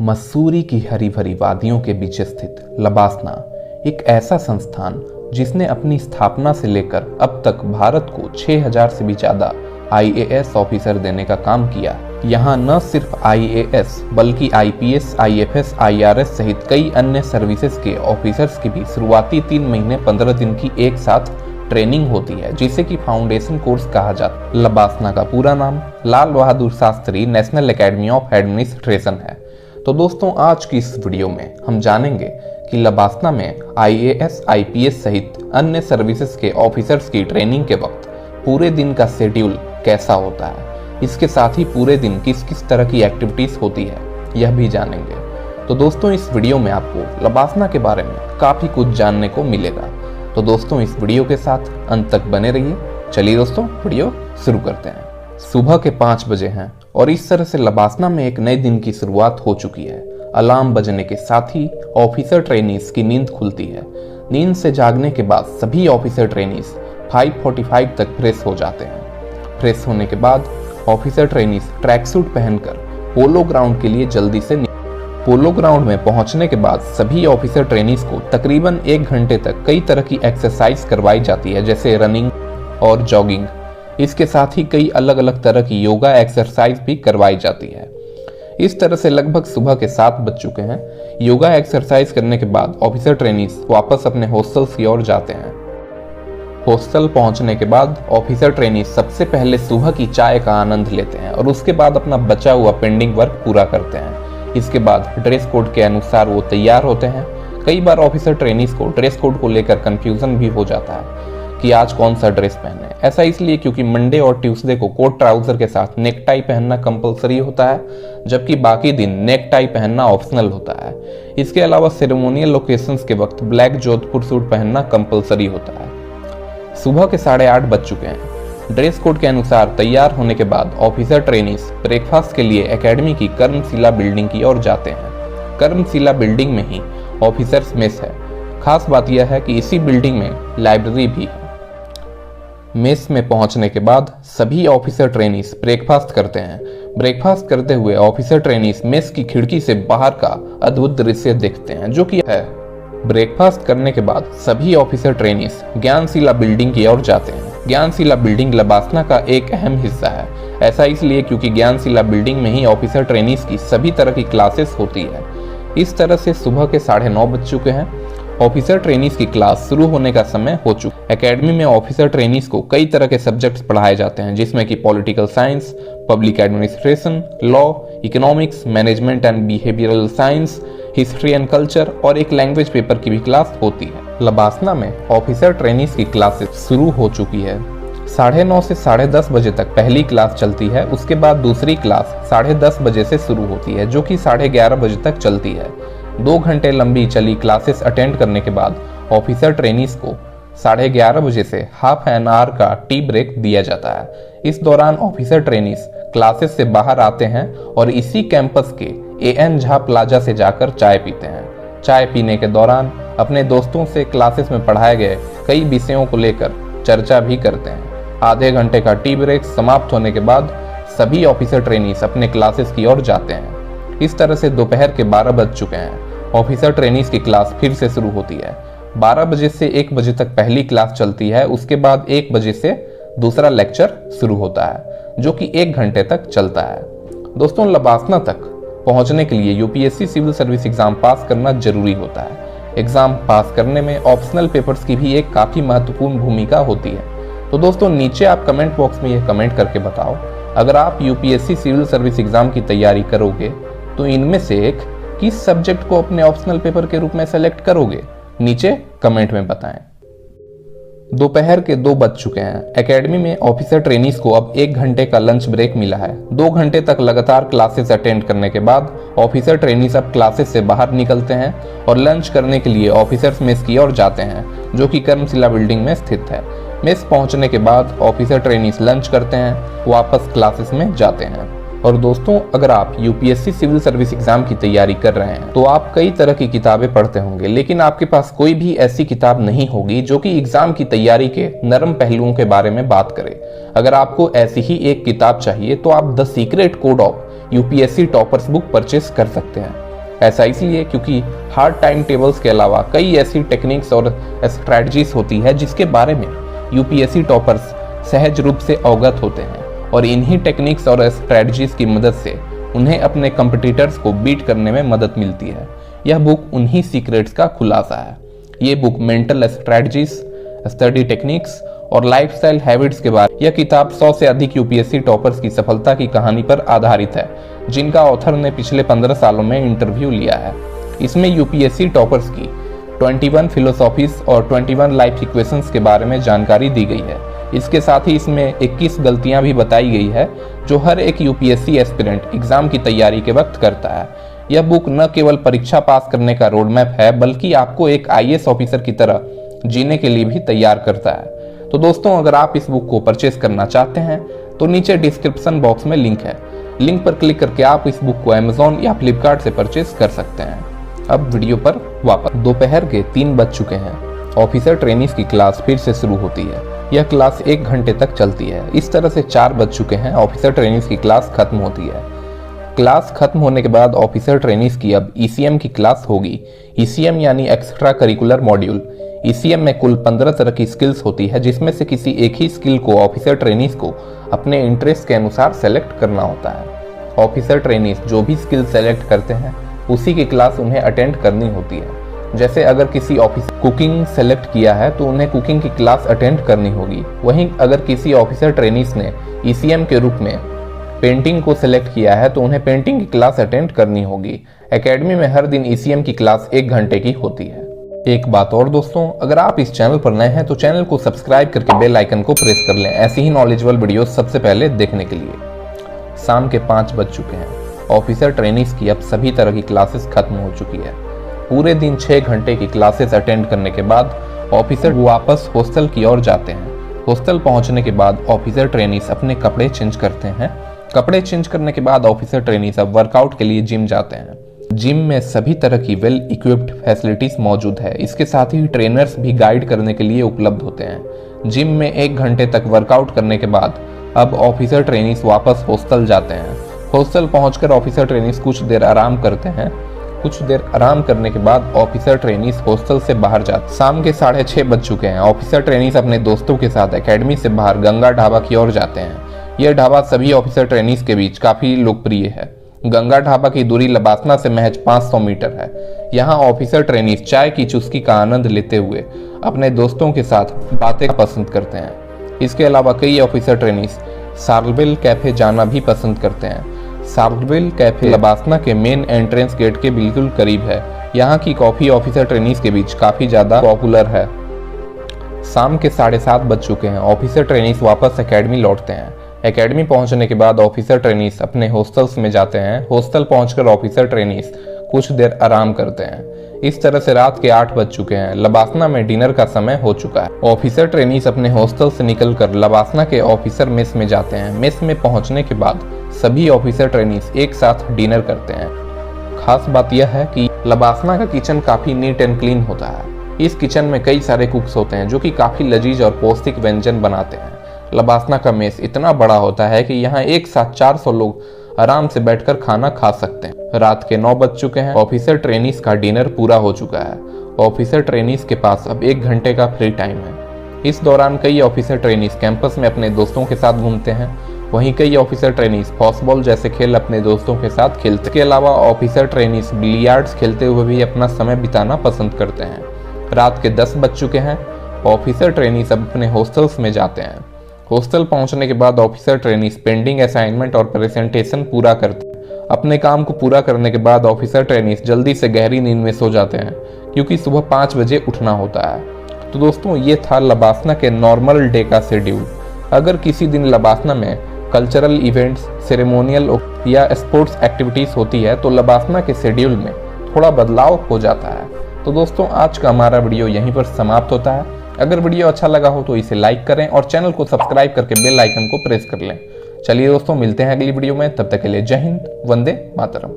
मसूरी की हरी भरी वादियों के बीच स्थित लबासना एक ऐसा संस्थान जिसने अपनी स्थापना से लेकर अब तक भारत को 6000 से भी ज्यादा IAS ऑफिसर देने का काम किया। यहाँ न सिर्फ IAS बल्कि IPS, IFS, IRS सहित कई अन्य सर्विसेज के ऑफिसर्स की भी शुरुआती 3 महीने 15 दिन की एक साथ ट्रेनिंग होती है, जिसे कि फाउंडेशन कोर्स कहा जाता है। लबासना का पूरा नाम Lal Bahadur Shastri National Academy of Administration है। तो दोस्तों, आज की इस वीडियो में हम जानेंगे कि लबासना में IAS, IPS सहित अन्य सर्विसेज के ऑफिसर्स की ट्रेनिंग के वक्त पूरे दिन का शेड्यूल कैसा होता है। इसके साथ ही पूरे दिन किस किस तरह की एक्टिविटीज होती है यह भी जानेंगे। तो दोस्तों, इस वीडियो में आपको लबासना के बारे में काफी कुछ जानने को मिलेगा। तो दोस्तों, इस वीडियो के साथ अंत तक बने रहिए। चलिए दोस्तों, वीडियो शुरू करते हैं। सुबह के 5 बजे हैं और इस तरह से लबासना में एक नए दिन की शुरुआत हो चुकी है। अलार्म बजने के साथ ही ऑफिसर ट्रेनीज की नींद खुलती है। नींद से जागने के बाद सभी ऑफिसर ट्रेनीज 5:45 तक फ्रेश हो जाते हैं। फ्रेश होने के बाद ऑफिसर ट्रेनीज ट्रैक सूट पहनकर पोलो ग्राउंड के लिए जल्दी से पोलो ग्राउंड में पहुंचने के बाद सभी ऑफिसर ट्रेनीज को तकरीबन 1 घंटे तक कई तरह की एक्सरसाइज करवाई जाती है, जैसे रनिंग और जॉगिंग। इसके साथ ही कई अलग अलग तरह की योगा एक्सरसाइज भी करवाई जाती है। इस तरह से लगभग सुबह के 7 बज चुके हैं। योगा एक्सरसाइज करने के बाद ऑफिसर ट्रेनीज वापस अपने हॉस्टल्स की ओर जाते हैं। हॉस्टल पहुंचने के बाद ऑफिसर ट्रेनीज सबसे पहले सुबह की चाय का आनंद लेते हैं और उसके बाद अपना बचा हुआ पेंडिंग वर्क पूरा करते हैं। इसके बाद ड्रेस कोड के अनुसार वो तैयार होते हैं। कई बार ऑफिसर ट्रेनीज को ड्रेस कोड को लेकर कंफ्यूजन भी हो जाता है कि आज कौन सा ड्रेस पहने। ऐसा इसलिए क्योंकि मंडे और ट्यूसडे को कोट ट्राउजर के साथ नेक टाई पहनना कंपलसरी होता है, जबकि बाकी दिन नेक टाई पहनना ऑप्शनल होता है। इसके अलावा सेरेमोनियल लोकेशंस के वक्त ब्लैक जोधपुर सूट पहनना कंपलसरी होता है। सुबह के 8:30 बज चुके हैं। ड्रेस कोड के अनुसार तैयार होने के बाद ऑफिसर ट्रेनीज ब्रेकफास्ट के लिए एकेडमी की कर्मशिला बिल्डिंग की ओर जाते हैं। कर्मशिला बिल्डिंग में ही ऑफिसर्स मेस है। खास बात यह है कि इसी बिल्डिंग में लाइब्रेरी भी है। मेस में पहुंचने के बाद सभी ऑफिसर ट्रेनीज ब्रेकफास्ट करते हैं। ब्रेकफास्ट करते हुए ऑफिसर ट्रेनीज मेस की खिड़की से बाहर का अद्भुत दृश्य देखते हैं, जो कि है। ब्रेकफास्ट करने के बाद सभी ऑफिसर ट्रेनीज ज्ञानशिला बिल्डिंग की ओर जाते हैं। ज्ञानशिला बिल्डिंग लबासना का एक अहम हिस्सा है। ऐसा इसलिए क्योंकि ज्ञानशिला बिल्डिंग में ही ऑफिसर ट्रेनीज की सभी तरह की क्लासेस होती है। इस तरह से सुबह के 9:30 बज चुके हैं। ऑफिसर ट्रेनीज की क्लास शुरू होने का समय हो चुका। एकेडमी में ऑफिसर ट्रेनीज को कई तरह के सब्जेक्ट्स पढ़ाए जाते हैं, जिसमें कि political science, public administration, law, economics, management and behavioural science, history and culture और एक लैंग्वेज पेपर की भी क्लास होती है। लबासना में ऑफिसर ट्रेनीज की क्लासेस शुरू हो चुकी है। 9:30 से 10:30 बजे तक पहली क्लास चलती है। उसके बाद दूसरी क्लास 10:30 बजे से शुरू होती है, जो कि 11:30 बजे तक चलती है। 2 घंटे लंबी चली क्लासेस अटेंड करने के बाद ऑफिसर ट्रेनीज को 11:30 बजे से हाफ एन आवर का टी ब्रेक दिया जाता है। इस दौरान ऑफिसर ट्रेनीज क्लासेस से बाहर आते हैं और इसी कैंपस के AN झा प्लाजा से जाकर चाय पीते हैं। चाय पीने के दौरान अपने दोस्तों से क्लासेस में पढ़ाए गए कई विषयों को लेकर चर्चा भी करते हैं। आधे घंटे का टी ब्रेक समाप्त होने के बाद सभी ऑफिसर ट्रेनीज अपने क्लासेस की ओर जाते हैं। इस तरह से दोपहर के 12 बज चुके हैं। ऑफिसर ट्रेनीज की क्लास फिर से शुरू होती है। 12 बजे से 1 बजे तक पहली क्लास चलती है। उसके बाद 1 बजे से दूसरा लेक्चर शुरू होता है, जो कि 1 घंटे तक चलता है। दोस्तों, लबासना तक पहुंचने के लिए UPSC civil service exam pass करना जरूरी होता है। एग्जाम पास करने में ऑप्शनल पेपर्स की भी एक काफी महत्वपूर्ण भूमिका होती है। तो दोस्तों, नीचे आप कमेंट बॉक्स में यह कमेंट करके बताओ, अगर आप UPSC सिविल सर्विस एग्जाम की तैयारी करोगे तो इनमें से एक किस सब्जेक्ट को अपने ऑप्शनल पेपर के रूप में सेलेक्ट करोगे। नीचे कमेंट में बताएं। दोपहर के 2 बज चुके हैं। एकेडमी में ऑफिसर ट्रेनीज को अब 1 घंटे का लंच ब्रेक मिला है। 2 घंटे तक लगातार क्लासेस अटेंड करने के बाद ऑफिसर ट्रेनीज अब क्लासेस से बाहर निकलते हैं और लंच करने के लिए ऑफिसर्स मेस की ओर जाते हैं, जो कि कर्मशिला बिल्डिंग में स्थित है। मेस पहुंचने के बाद ऑफिसर ट्रेनीज लंच करते हैं, वापस क्लासेस में जाते हैं। और दोस्तों, अगर आप UPSC सिविल सर्विस एग्जाम की तैयारी कर रहे हैं तो आप कई तरह की किताबें पढ़ते होंगे, लेकिन आपके पास कोई भी ऐसी किताब नहीं होगी जो कि एग्जाम की तैयारी के नरम पहलुओं के बारे में बात करे। अगर आपको ऐसी ही एक किताब चाहिए तो आप the secret code of UPSC toppers book purchase कर सकते हैं। ऐसा इसलिए क्योंकि हार्ड टाइम टेबल्स के अलावा कई ऐसी टेक्निक्स और स्ट्रैटेजीज होती है जिसके बारे में यूपीएससी टॉपर्स सहज रूप से अवगत होते हैं और इन्हीं टेक्निक्स और स्ट्रैटेजीज की मदद से उन्हें अपने कंपटीटर्स को बीट करने में मदद मिलती है। यह बुक उन्हीं सीक्रेट्स का खुलासा है। ये book mental strategies, study techniques और लाइफस्टाइल हैबिट्स के बारे। यह किताब 100 से अधिक यूपीएससी टॉपर्स की सफलता की कहानी पर आधारित है, जिनका ऑथर ने पिछले 15 सालों में इंटरव्यू लिया है। इसमें यूपीएससी टॉपर्स की 21 फिलोसॉफीज और 21 लाइफ इक्वेशंस के बारे में जानकारी दी गई है। इसके साथ ही इसमें 21 गलतियां भी बताई गई है जो हर एक यूपीएससी एस्पिरेंट एग्जाम की तैयारी के वक्त करता है। यह बुक न केवल परीक्षा पास करने का रोड मैप है, बल्कि आपको एक आईएएस ऑफिसर की तरह जीने के लिए भी तैयार करता है। तो दोस्तों, अगर आप इस बुक को परचेस करना चाहते हैं तो नीचे डिस्क्रिप्शन बॉक्स में लिंक है। लिंक पर क्लिक करके आप इस बुक को अमेजॉन या फ्लिपकार्ट से परचेस कर सकते हैं। अब वीडियो पर वापस। दोपहर के 3 बज चुके हैं। ऑफिसर ट्रेनीज की क्लास फिर से शुरू होती है। यह क्लास 1 घंटे तक चलती है। इस तरह से 4 बज चुके हैं। ऑफिसर ट्रेनीज की क्लास खत्म होती है। क्लास खत्म होने के बाद ऑफिसर ट्रेनीज की अब ईसीएम की क्लास होगी। ईसीएम यानी एक्स्ट्रा करिकुलर मॉड्यूल। ईसीएम में कुल 15 तरह की स्किल्स होती है, जिसमें से किसी एक ही स्किल को ऑफिसर ट्रेनीज को अपने इंटरेस्ट के अनुसार सेलेक्ट करना होता है। ऑफिसर ट्रेनीज जो भी स्किल सेलेक्ट करते हैं उसी की क्लास उन्हें अटेंड करनी होती है। जैसे अगर किसी ऑफिसर कुकिंग सेलेक्ट किया है तो उन्हें कुकिंग की क्लास अटेंड करनी होगी। वहीं अगर किसी ऑफिसर ट्रेनीज ने ईसीएम के रूप में पेंटिंग को सिलेक्ट किया है तो उन्हें पेंटिंग की क्लास अटेंड करनी होगी। एकेडमी में हर दिन ईसीएम की क्लास 1 घंटे की होती है। एक बात और दोस्तों, अगर आप इस चैनल पर नए हैं तो चैनल को सब्सक्राइब करके बेल आइकन को प्रेस कर लें, ऐसी ही नॉलेजेबल वीडियो सबसे पहले देखने के लिए। शाम के 5 बज चुके हैं। ऑफिसर ट्रेनीज की अब सभी तरह की क्लासेस खत्म हो चुकी है। पूरे दिन 6 घंटे की क्लासेस अटेंड करने के बाद ऑफिसर वापस हॉस्टल की ओर जाते हैं। हॉस्टल पहुंचने के बाद ऑफिसर ट्रेनीज अपने कपड़े चेंज करते हैं। कपड़े चेंज करने के बाद ऑफिसर ट्रेनीज अब वर्कआउट के लिए जिम जाते हैं। जिम में सभी तरह की वेल इक्विप्ड फैसिलिटीज मौजूद है। इसके साथ ही ट्रेनर्स भी गाइड करने के लिए उपलब्ध होते हैं। जिम में 1 घंटे तक वर्कआउट करने के बाद अब ऑफिसर ट्रेनीज वापस हॉस्टल जाते हैं। हॉस्टल पहुंचकर ऑफिसर ट्रेनीज कुछ देर आराम करते हैं। कुछ देर आराम करने के बाद ऑफिसर ट्रेनीज हॉस्टल से बाहर जाते। शाम के 6:30 बज चुके हैं। ऑफिसर ट्रेनीज अपने दोस्तों के साथ एकेडमी से बाहर गंगा ढाबा की ओर जाते हैं। यह ढाबा सभी ऑफिसर ट्रेनीज के बीच काफी लोकप्रिय है। गंगा ढाबा की दूरी लबासना से महज 500 मीटर है। यहाँ ऑफिसर ट्रेनीज चाय की चुस्की का आनंद लेते हुए अपने दोस्तों के साथ बातें पसंद करते हैं। इसके अलावा कई ऑफिसर ट्रेनीज सार्लवेल कैफे जाना भी पसंद करते हैं। सार्लवेल कैफे लबासना के मेन एंट्रेंस गेट के बिल्कुल करीब है। यहाँ की कॉफी ऑफिसर ट्रेनीज के बीच काफी ज्यादा पॉपुलर है। शाम के 7:30 बज चुके हैं। ऑफिसर ट्रेनीज वापस एकेडमी लौटते हैं। एकेडमी पहुंचने के बाद ऑफिसर ट्रेनीज अपने हॉस्टल्स में जाते हैं। हॉस्टल पहुंचकर ऑफिसर ट्रेनीज कुछ देर आराम करते हैं। इस तरह से रात के 8 बज चुके हैं। लबासना में डिनर का समय हो चुका है। ऑफिसर ट्रेनीज अपने हॉस्टल से निकलकर लबासना के ऑफिसर मेस में जाते हैं। मेस में पहुंचने के बाद सभी ऑफिसर ट्रेनीज एक साथ डिनर करते हैं। खास बात यह है कि लबासना का किचन काफी नीट एंड क्लीन होता है। इस किचन में कई सारे कुक्स होते हैं जो कि काफी लजीज और पौष्टिक व्यंजन बनाते हैं। लबासना का मेस इतना बड़ा होता है कि यहाँ एक साथ 400 लोग आराम से बैठकर खाना खा सकते हैं। रात के 9 बज चुके हैं। ऑफिसर ट्रेनीज का डिनर पूरा हो चुका है। ऑफिसर ट्रेनीज के पास अब 1 घंटे का फ्री टाइम है। इस दौरान कई ऑफिसर ट्रेनीज कैंपस में अपने दोस्तों के साथ घूमते हैं। वहीं कई ऑफिसर ट्रेनीज फॉसबॉल जैसे खेल अपने दोस्तों के साथ खेलते हैं। इसके अलावा ऑफिसर ट्रेनीज बिलियर्ड्स खेलते हुए भी अपना समय बिताना पसंद करते हैं। रात के 10 बज चुके हैं। ऑफिसर ट्रेनीज अब अपने हॉस्टल्स में जाते हैं। हॉस्टल पहुंचने के बाद ऑफिसर ट्रेनीज पेंडिंग असाइनमेंट और प्रेजेंटेशन पूरा करते हैं। अपने काम को पूरा करने के बाद ऑफिसर ट्रेनीज जल्दी से गहरी नींद में सो जाते हैं, क्योंकि सुबह 5 बजे उठना होता है। तो दोस्तों, ये था लबासना के नॉर्मल डे का शेड्यूल। अगर किसी दिन लबासना में कल्चरल इवेंट्स, सेरेमोनियल या स्पोर्ट्स एक्टिविटीज होती है तो लबासना के शेड्यूल में थोड़ा बदलाव हो जाता है। तो दोस्तों, आज का हमारा वीडियो यहीं पर समाप्त होता है। अगर वीडियो अच्छा लगा हो तो इसे लाइक करें और चैनल को सब्सक्राइब करके बेल आइकन को प्रेस कर लें। चलिए दोस्तों, मिलते हैं अगली वीडियो में। तब तक के लिए जय हिंद, वंदे मातरम।